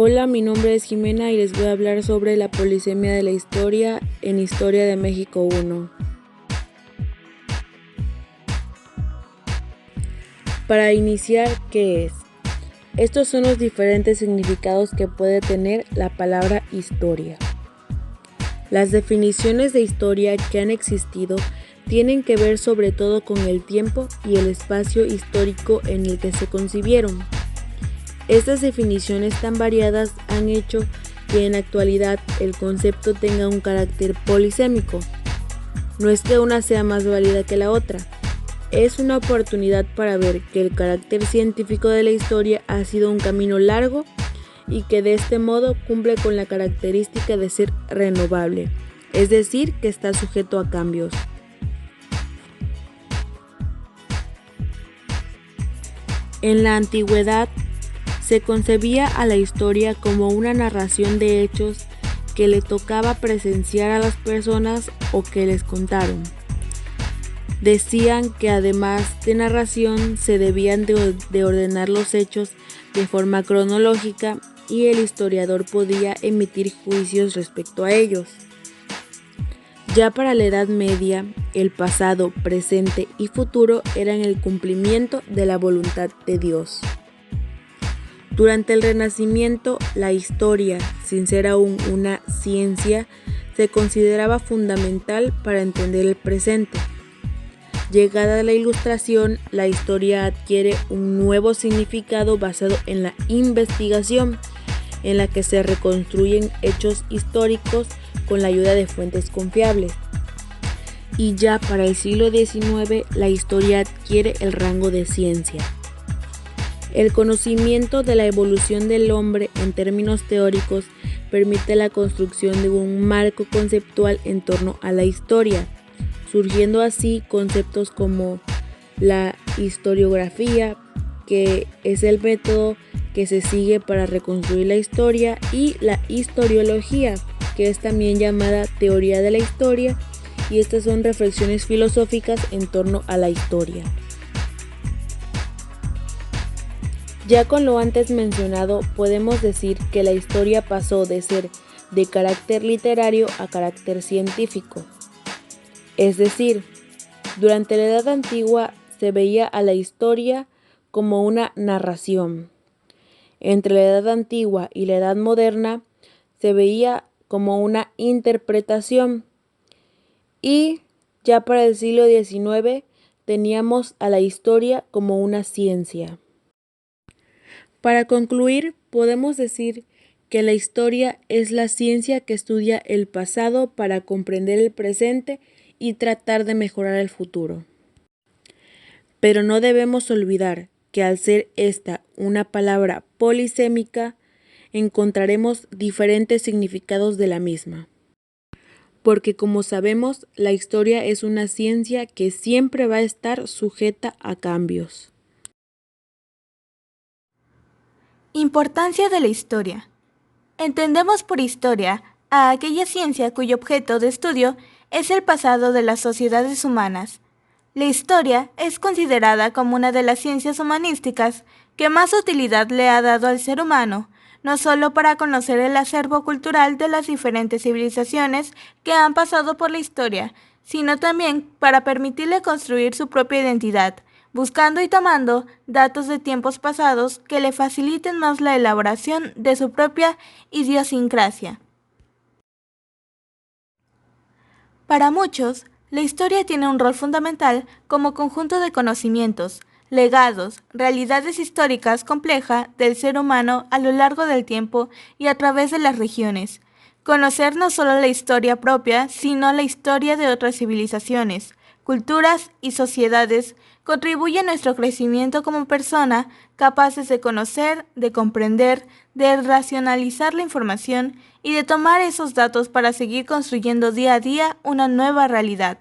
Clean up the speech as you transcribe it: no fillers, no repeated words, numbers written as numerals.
Hola, mi nombre es Jimena y les voy a hablar sobre la polisemia de la historia en Historia de México 1. Para iniciar, ¿qué es? Estos son los diferentes significados que puede tener la palabra historia. Las definiciones de historia que han existido tienen que ver sobre todo con el tiempo y el espacio histórico en el que se concibieron. Estas definiciones tan variadas han hecho que en la actualidad el concepto tenga un carácter polisémico. No es que una sea más válida que la otra, es una oportunidad para ver que el carácter científico de la historia ha sido un camino largo y que de este modo cumple con la característica de ser renovable, es decir, que está sujeto a cambios. En la antigüedad, se concebía a la historia como una narración de hechos que le tocaba presenciar a las personas o que les contaron. Decían que además de narración se debían de ordenar los hechos de forma cronológica y el historiador podía emitir juicios respecto a ellos. Ya para la Edad Media, el pasado, presente y futuro eran el cumplimiento de la voluntad de Dios. Durante el Renacimiento, la historia, sin ser aún una ciencia, se consideraba fundamental para entender el presente. Llegada la Ilustración, la historia adquiere un nuevo significado basado en la investigación, en la que se reconstruyen hechos históricos con la ayuda de fuentes confiables. Y ya para el siglo XIX, la historia adquiere el rango de ciencia. El conocimiento de la evolución del hombre en términos teóricos permite la construcción de un marco conceptual en torno a la historia, surgiendo así conceptos como la historiografía, que es el método que se sigue para reconstruir la historia, y la historiología, que es también llamada teoría de la historia, y estas son reflexiones filosóficas en torno a la historia. Ya con lo antes mencionado, podemos decir que la historia pasó de ser de carácter literario a carácter científico. Es decir, durante la Edad Antigua se veía a la historia como una narración. Entre la Edad Antigua y la Edad Moderna se veía como una interpretación. Y ya para el siglo XIX teníamos a la historia como una ciencia. Para concluir, podemos decir que la historia es la ciencia que estudia el pasado para comprender el presente y tratar de mejorar el futuro. Pero no debemos olvidar que al ser esta una palabra polisémica, encontraremos diferentes significados de la misma. Porque como sabemos, la historia es una ciencia que siempre va a estar sujeta a cambios. Importancia de la historia. Entendemos por historia a aquella ciencia cuyo objeto de estudio es el pasado de las sociedades humanas. La historia es considerada como una de las ciencias humanísticas que más utilidad le ha dado al ser humano, no solo para conocer el acervo cultural de las diferentes civilizaciones que han pasado por la historia, sino también para permitirle construir su propia identidad, buscando y tomando datos de tiempos pasados que le faciliten más la elaboración de su propia idiosincrasia. Para muchos, la historia tiene un rol fundamental como conjunto de conocimientos, legados, realidades históricas complejas del ser humano a lo largo del tiempo y a través de las regiones. Conocer no solo la historia propia, sino la historia de otras civilizaciones, culturas y sociedades contribuye a nuestro crecimiento como persona, capaces de conocer, de comprender, de racionalizar la información y de tomar esos datos para seguir construyendo día a día una nueva realidad.